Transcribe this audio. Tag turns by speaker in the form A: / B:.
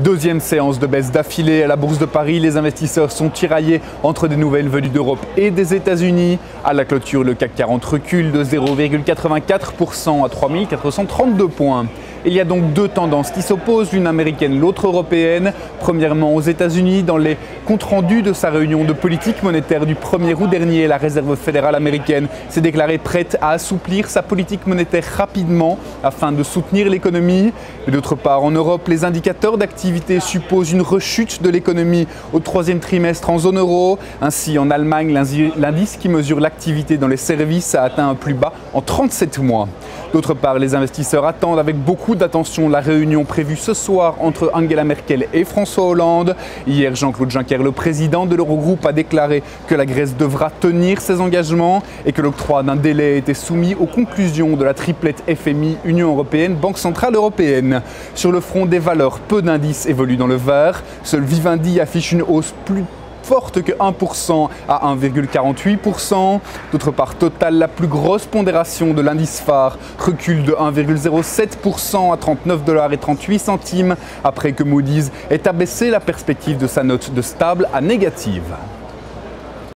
A: Deuxième séance de baisse d'affilée à la Bourse de Paris. Les investisseurs sont tiraillés entre des nouvelles venues d'Europe et des États-Unis. À la clôture, le CAC 40 recule de 0,84% à 3432 points. Il y a donc deux tendances qui s'opposent, l'une américaine, l'autre européenne. Premièrement, aux États-Unis, dans les comptes rendus de sa réunion de politique monétaire du 1er août dernier, la Réserve fédérale américaine s'est déclarée prête à assouplir sa politique monétaire rapidement afin de soutenir l'économie. Et d'autre part, en Europe, les indicateurs d'activité supposent une rechute de l'économie au troisième trimestre en zone euro. Ainsi, en Allemagne, l'indice qui mesure l'activité dans les services a atteint un plus bas en 37 mois. D'autre part, les investisseurs attendent avec beaucoup d'attention la réunion prévue ce soir entre Angela Merkel et François Hollande. Hier, Jean-Claude Juncker, le président de l'Eurogroupe, a déclaré que la Grèce devra tenir ses engagements et que l'octroi d'un délai était soumis aux conclusions de la triplette FMI, Union européenne, Banque centrale européenne. Sur le front des valeurs, peu d'indices évoluent dans le vert. Seul Vivendi affiche une hausse plus forte que 1% à 1,48%. D'autre part, Total, la plus grosse pondération de l'indice phare, recule de 1,07% à 39,38 $ après que Moody's ait abaissé la perspective de sa note de stable à négative.